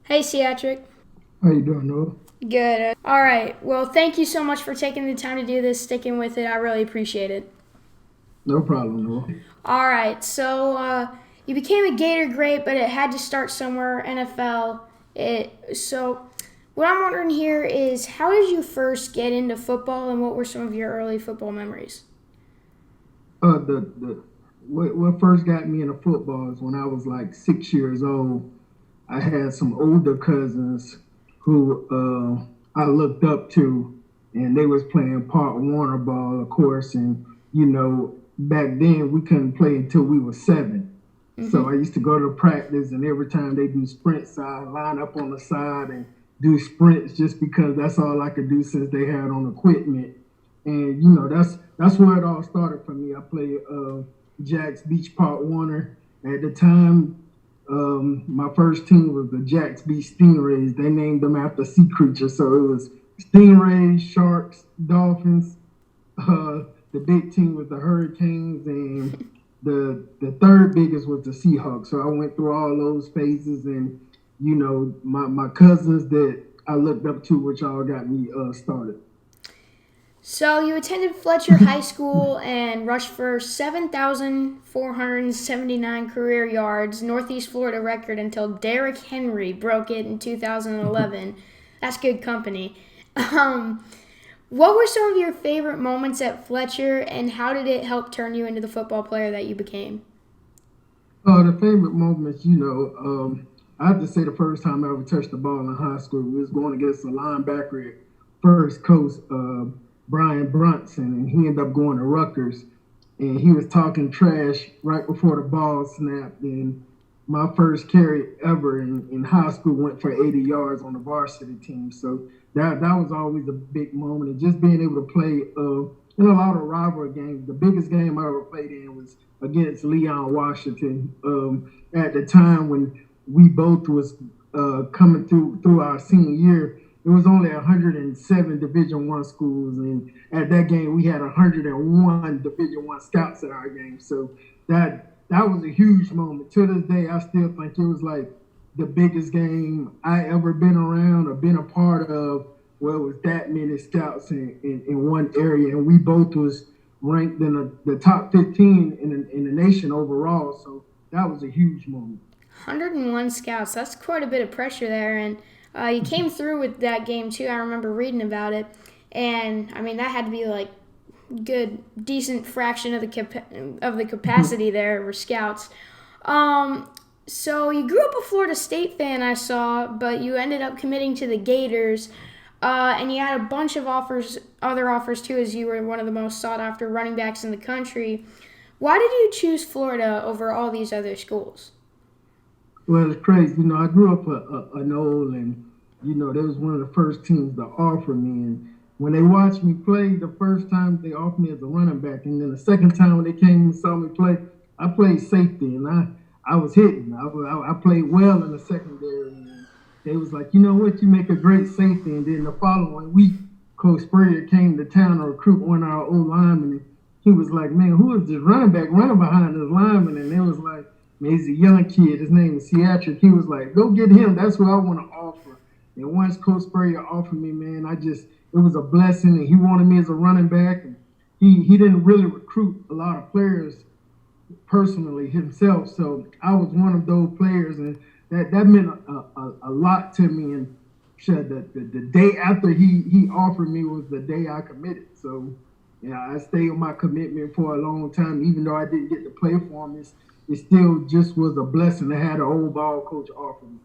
Hey, Ciatrick. How you doing, Noah? Good. All right. Well, thank you so much for taking the time to do this, sticking with it. I really appreciate it. No problem, Noah. All right. You became a Gator great, but it had to start somewhere. NFL. What I'm wondering here is, how did you first get into football, and what were some of your early football memories? The what first got me into football is when I was like 6 years old. I had some older cousins who I looked up to, and they was playing Part Warner ball, of course. And back then we couldn't play until we were 7. So I used to go to practice, and every time they do sprints, I line up on the side and do sprints just because that's all I could do since they had on equipment. And that's where it all started for me. I played Jack's Beach Park Warner. At the time, my first team was the Jack's Beach Stingrays. They named them after sea creatures, so it was stingrays, sharks, dolphins. The big team was the Hurricanes, and the third biggest was the Seahawks. So I went through all those phases, and my cousins that I looked up to, which all got me started. So you attended Fletcher High School and rushed for 7,479 career yards, Northeast Florida record until Derrick Henry broke it in 2011. That's good company. Um, what were some of your favorite moments at Fletcher, and how did it help turn you into the football player that you became? The favorite moments, I have to say the first time I ever touched the ball in high school, we was going against a linebacker at First Coast, Brian Brunson, and he ended up going to Rutgers, and he was talking trash right before the ball snapped, and my first carry ever in high school went for 80 yards on the varsity team. So that was always a big moment, and just being able to play in a lot of rivalry games. The biggest game I ever played in was against Leon Washington. At the time when we both was coming through our senior year, it was only 107 Division One schools, and at that game we had 101 Division One scouts at our game. So that was a huge moment. To this day, I still think it was like the biggest game I ever been around or been a part of. Where it was that many scouts in one area, and we both was ranked in the top 15 in the nation overall. So that was a huge moment. 101 scouts. That's quite a bit of pressure there, and you came through with that game too. I remember reading about it, and I mean that had to be like good, decent fraction of the capacity there for scouts. So you grew up a Florida State fan, I saw, but you ended up committing to the Gators, and you had a bunch of other offers too, as you were one of the most sought after running backs in the country. Why did you choose Florida over all these other schools? Well, it's crazy. I grew up an old, and they was one of the first teams to offer me. And when they watched me play, the first time they offered me as a running back, and then the second time when they came and saw me play, I played safety, and I was hitting. I played well in the secondary, and they was like, you know what, you make a great safety. And then the following week, Coach Spurrier came to town to recruit one of our old linemen, and he was like, man, who is this running back running behind this lineman? And it was like, man, he's a young kid. His name is Ciatrick. He was like, go get him. That's who I want to offer. And once Coach Spurrier offered me, man, it was a blessing. And he wanted me as a running back. And he didn't really recruit a lot of players personally himself. So I was one of those players. And that meant a lot to me. And the day after he offered me was the day I committed. So, yeah, I stayed with my commitment for a long time, even though I didn't get to play for him. It still just was a blessing to have an old ball coach offer me.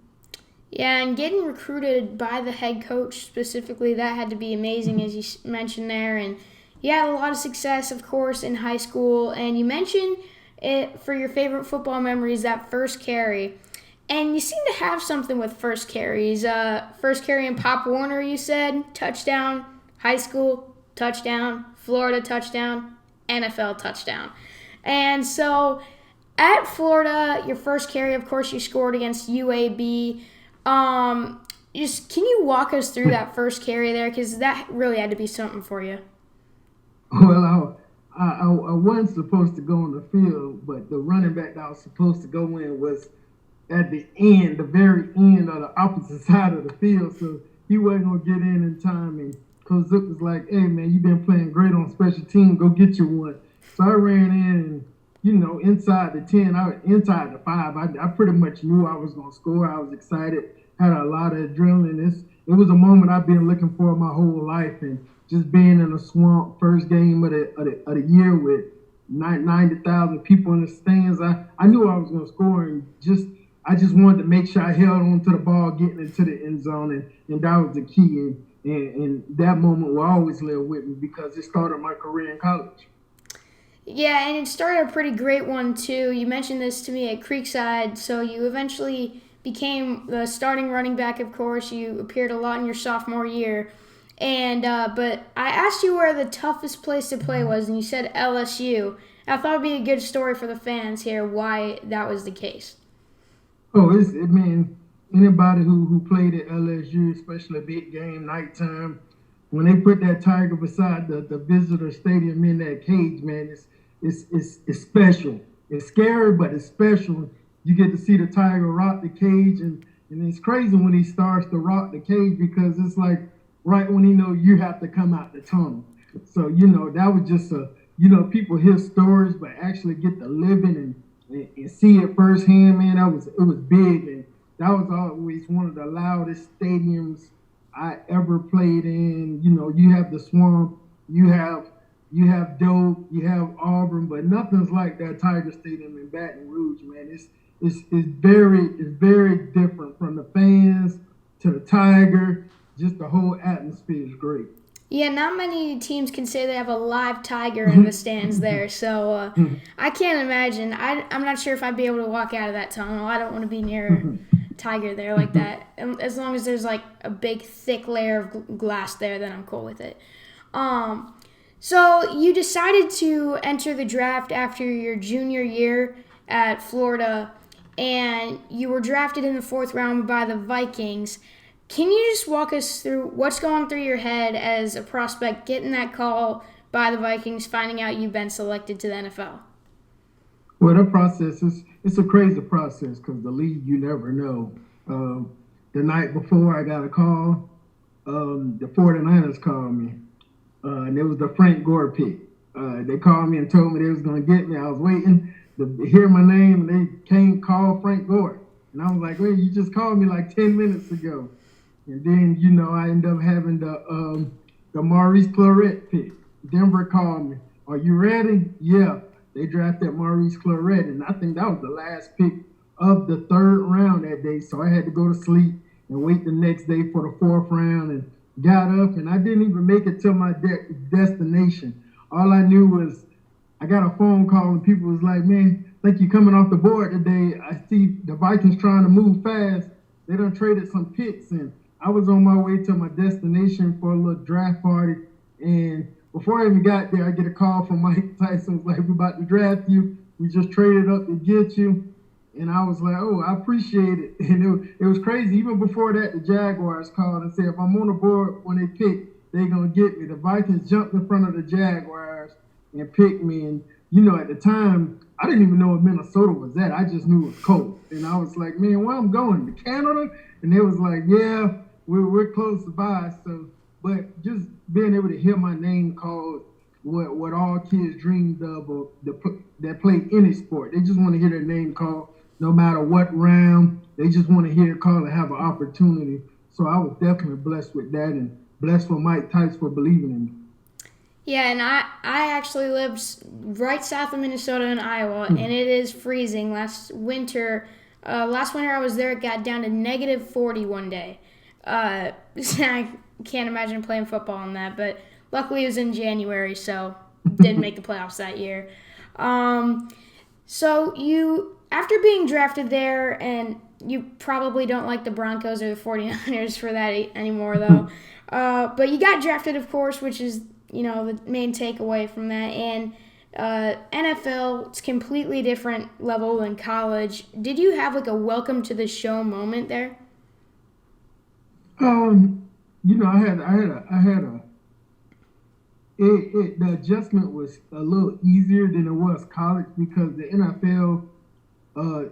Yeah, and getting recruited by the head coach specifically, that had to be amazing, as you mentioned there. And you had a lot of success, of course, in high school. And you mentioned it for your favorite football memories, that first carry. And you seem to have something with first carries. First carry in Pop Warner, you said, touchdown, high school, touchdown, Florida touchdown, NFL touchdown. And so at Florida, your first carry, of course, you scored against UAB. Just can you walk us through that first carry there? Because that really had to be something for you. Well, I wasn't supposed to go on the field, but the running back that I was supposed to go in was at the end, the very end of the opposite side of the field. So he wasn't gonna get in time. And Coach Zook was like, "Hey man, you've been playing great on special team. Go get you one." So I ran in, and inside the 10, inside the 5. I pretty much knew I was gonna score. I was excited, had a lot of adrenaline. It was a moment I've been looking for my whole life, and just being in a swamp, first game of the year with 90,000 people in the stands. I knew I was gonna score, and I just wanted to make sure I held on to the ball, getting into the end zone, and that was the key. And that moment will always live with me because it started my career in college. Yeah, and it started a pretty great one too. You mentioned this to me at Creekside, so you eventually became the starting running back. Of course, you appeared a lot in your sophomore year, and but I asked you where the toughest place to play was, and you said LSU. I thought it'd be a good story for the fans here why that was the case. Oh, man. Anybody who played at LSU, especially a big game nighttime, when they put that tiger beside the visitor stadium in that cage, man, it's special. It's scary, but it's special. You get to see the tiger rock the cage, and it's crazy when he starts to rock the cage because it's like right when he know you have to come out the tunnel. So that was just people hear stories, but actually get to live it and see it firsthand, man. It was big, and that was always one of the loudest stadiums I ever played in. You have the Swamp, you have Doak, you have Auburn, but nothing's like that Tiger Stadium in Baton Rouge, man. It's very different from the fans to the Tiger. Just the whole atmosphere is great. Yeah, not many teams can say they have a live tiger in the stands there, so I can't imagine. I'm not sure if I'd be able to walk out of that tunnel. I don't want to be near a tiger there like that. As long as there's like a big, thick layer of glass there, then I'm cool with it. So you decided to enter the draft after your junior year at Florida, and you were drafted in the fourth round by the Vikings. Can you just walk us through what's going through your head as a prospect getting that call by the Vikings, finding out you've been selected to the NFL? Well, the process is it's a crazy process because the league you never know. The night before I got a call, the 49ers called me, and it was the Frank Gore pick. They called me and told me they was going to get me. I was waiting to hear my name, and they came call Frank Gore. And I was like, wait, you just called me like 10 minutes ago. And then, I ended up having the Maurice Claret pick. Denver called me. Are you ready? Yeah. They drafted Maurice Claret, and I think that was the last pick of the third round that day. So I had to go to sleep and wait the next day for the fourth round, and got up, and I didn't even make it to my destination. All I knew was I got a phone call, and people was like, man, think you coming off the board today. I see the Vikings trying to move fast. They done traded some picks, and I was on my way to my destination for a little draft party. And before I even got there, I get a call from Mike Tyson. Was like, we're about to draft you. We just traded up to get you. And I was like, oh, I appreciate it. And it was crazy. Even before that, the Jaguars called and said, if I'm on the board when they pick, they're going to get me. The Vikings jumped in front of the Jaguars and picked me. And, at the time, I didn't even know what Minnesota was at. I just knew it was cold. And I was like, man, where I'm going? To Canada? And they was like, yeah, we're close by. So, but just being able to hear my name called, what all kids dreamed of, or that play any sport. They just want to hear their name called no matter what round. They just want to hear it called and have an opportunity. So I was definitely blessed with that, and blessed for Mike Tice for believing in me. Yeah, and I actually lived right south of Minnesota in Iowa, and it is freezing. Last winter I was there, it got down to negative 40 one day. I can't imagine playing football in that, but luckily it was in January, so didn't make the playoffs that year. So you, after being drafted there, and you probably don't like the Broncos or the 49ers for that anymore, though. But you got drafted, of course, which is, the main takeaway from that. And NFL, it's completely different level than college. Did you have like a welcome to the show moment there? The adjustment was a little easier than it was college because the NFL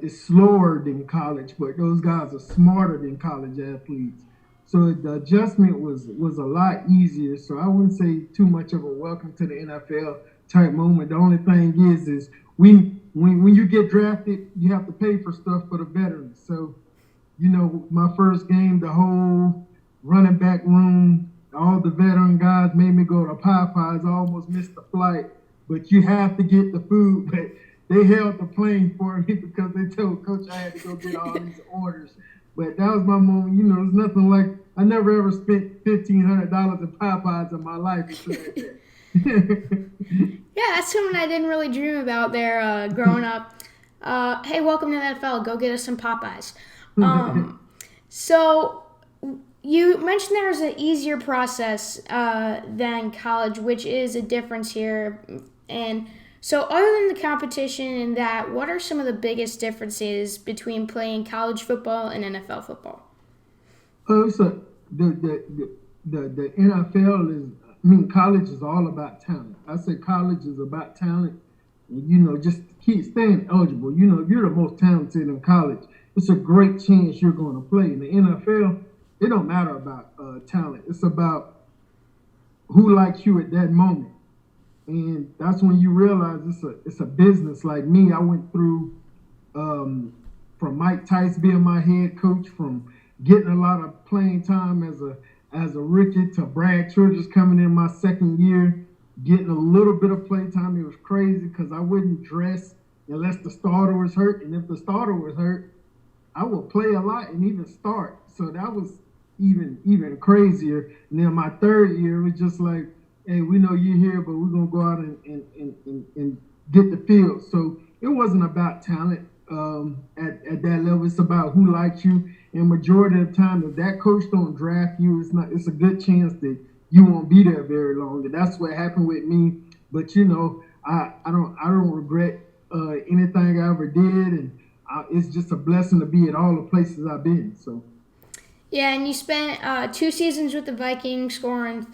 is slower than college, but those guys are smarter than college athletes. So the adjustment was a lot easier. So I wouldn't say too much of a welcome to the NFL type moment. The only thing is when you get drafted, you have to pay for stuff for the veterans. So my first game, the whole running back room, all the veteran guys made me go to Popeyes. I almost missed the flight, but you have to get the food. But they held the plane for me because they told Coach I had to go get all these orders. But that was my moment. There's nothing like I never ever spent $1,500 in Popeyes in my life until that. Yeah, that's something I didn't really dream about there growing up. Hey, welcome to the NFL. Go get us some Popeyes. So you mentioned there's an easier process than college, which is a difference here. And so other than the competition and that, what are some of the biggest differences between playing college football and NFL football? So the NFL college is all about talent. I say college is about talent. And, just keep staying eligible. If you're the most talented in college, it's a great chance you're going to play. In the NFL, it don't matter about talent. It's about who likes you at that moment. And that's when you realize it's a business. Like me, I went through from Mike Tice being my head coach, from getting a lot of playing time as a rookie to Brad Childress coming in my second year, getting a little bit of play time. It was crazy because I wouldn't dress unless the starter was hurt, and if the starter was hurt, I would play a lot and even start. So that was even crazier. And then my third year was just like, hey, we know you're here, but we're gonna go out and get the field. So it wasn't about talent at that level. It's about who likes you. And majority of the time, if that coach don't draft you, it's a good chance that you won't be there very long. And that's what happened with me. But I don't regret anything I ever did, and it's just a blessing to be at all the places I've been. So. Yeah, and you spent 2 seasons with the Vikings, scoring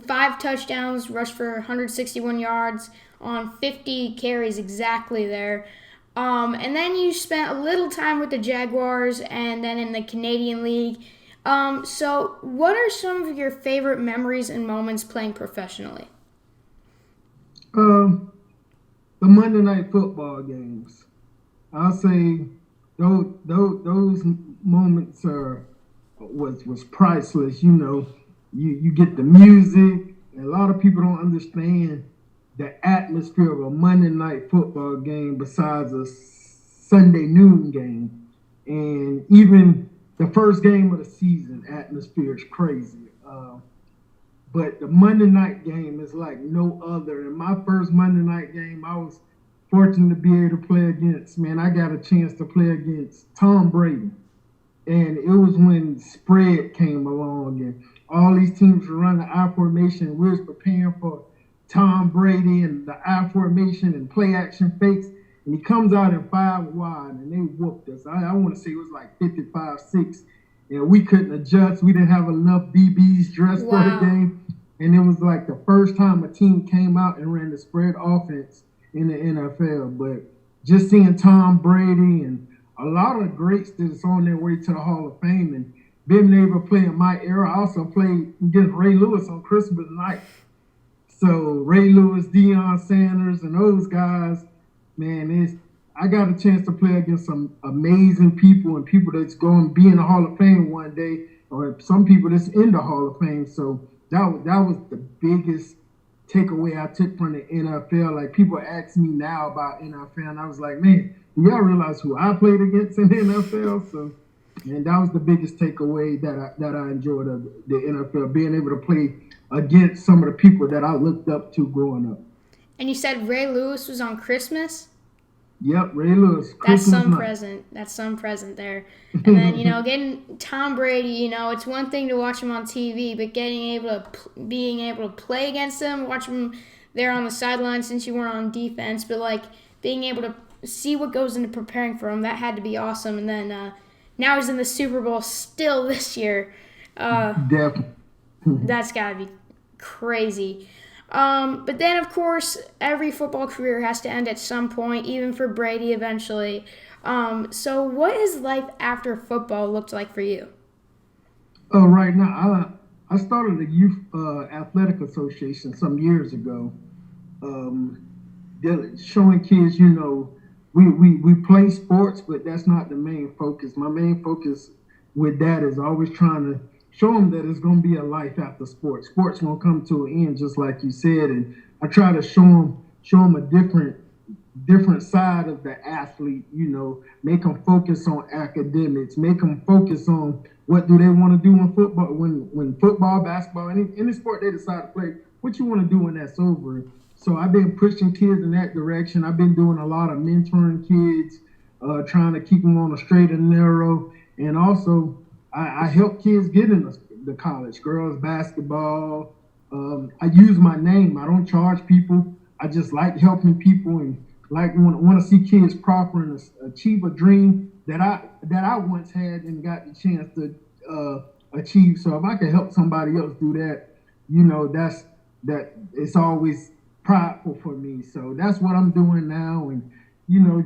5 touchdowns, rushed for 161 yards on 50 carries exactly there. And then you spent a little time with the Jaguars and then in the Canadian League. So what are some of your favorite memories and moments playing professionally? The Monday Night Football games. I'll say those moments was priceless. You get the music. And a lot of people don't understand the atmosphere of a Monday Night Football game besides a Sunday noon game. And even the first game of the season, atmosphere is crazy. But the Monday night game is like no other. In my first Monday night game, I was fortunate to be able to play against, I got a chance to play against Tom Brady. And it was when spread came along and all these teams were running I formation. We was preparing for Tom Brady and the I formation and play action fakes. And he comes out in 5 wide and they whooped us. I want to say it was like 55-6. And we couldn't adjust. We didn't have enough DBs dressed for the game. And it was like the first time a team came out and ran the spread offense in the NFL. But just seeing Tom Brady and a lot of greats that's on their way to the Hall of Fame and being able to play in my era. I also played against Ray Lewis on Christmas night. So Ray Lewis, Deion Sanders, and those guys, I got a chance to play against some amazing people and people that's going to be in the Hall of Fame one day, or some people that's in the Hall of Fame. So that was the biggest takeaway I took from the NFL. Like, people ask me now about NFL, and I was like, man, do y'all realize who I played against in the NFL? So, and that was the biggest takeaway that I enjoyed of the NFL, being able to play against some of the people that I looked up to growing up. And you said Ray Lewis was on Christmas? Yep, Ray Lewis. That's some present. That's some present there. And then, getting Tom Brady, it's one thing to watch him on TV, but being able to play against him, watch him there on the sideline since you weren't on defense, but like being able to see what goes into preparing for him, that had to be awesome. And then now he's in the Super Bowl still this year. Definitely. That's got to be crazy. But then, of course, every football career has to end at some point, even for Brady eventually. So what has life after football looked like for you? Right now, I started a youth athletic association some years ago. Um, Showing kids, we play sports, but that's not the main focus. My main focus with that is always trying to show them that it's going to be a life after sports. Sports going to come to an end, just like you said, and I try to show them a different side of the athlete, make them focus on academics, make them focus on what do they want to do in football, when football, basketball, any sport they decide to play, what you want to do when that's over. So I've been pushing kids in that direction. I've been doing a lot of mentoring kids, trying to keep them on a straight and narrow. And also, I help kids get in the college, girls basketball. I use my name. I don't charge people. I just like helping people and like want to see kids prosper and achieve a dream that I once had and got the chance to achieve. So if I can help somebody else do that, that it's always prideful for me. So that's what I'm doing now, and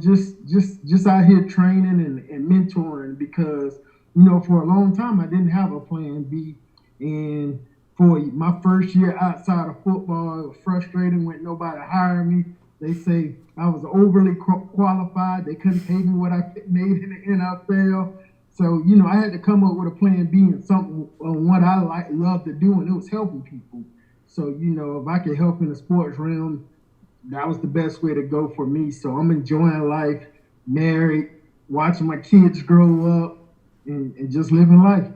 just out here training and mentoring because for a long time I didn't have a plan B, and for my first year outside of football, it was frustrating when nobody hired me. They say I was overly qualified. They couldn't pay me what I made in the NFL. So, I had to come up with a plan B and something on what I love to do, and it was helping people. So, if I could help in the sports realm, that was the best way to go for me. So I'm enjoying life, married, watching my kids grow up, and just living life.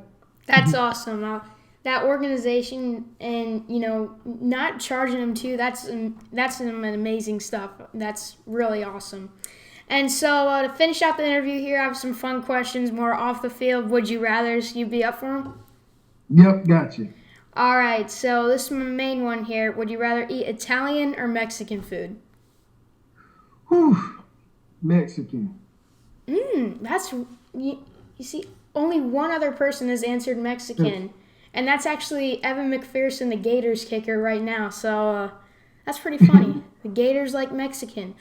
That's awesome. That organization and not charging them too. That's some amazing stuff. That's really awesome. And so to finish out the interview here, I have some fun questions, more off the field. Would you rather's? You be up for them? Yep, gotcha. All right. So this is my main one here. Would you rather eat Italian or Mexican food? Whew, Mexican. That's you see. Only one other person has answered Mexican, and that's actually Evan McPherson, the Gators kicker, right now. So that's pretty funny. The Gators like Mexican.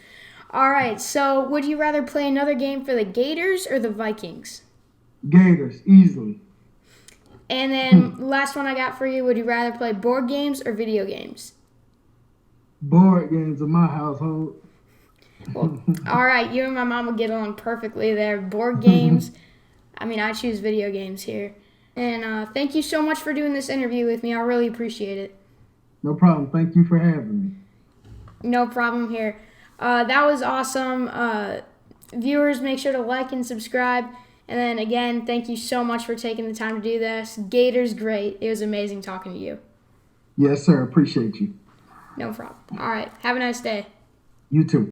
All right, so would you rather play another game for the Gators or the Vikings? Gators, easily. And then last one I got for you, would you rather play board games or video games? Board games in my household. Well, all right, you and my mom would get along perfectly there. Board games. I choose video games here. And thank you so much for doing this interview with me. I really appreciate it. No problem. Thank you for having me. No problem here. That was awesome. Viewers, make sure to like and subscribe. And then again, thank you so much for taking the time to do this. Gator's great. It was amazing talking to you. Yes, sir. Appreciate you. No problem. All right. Have a nice day. You too.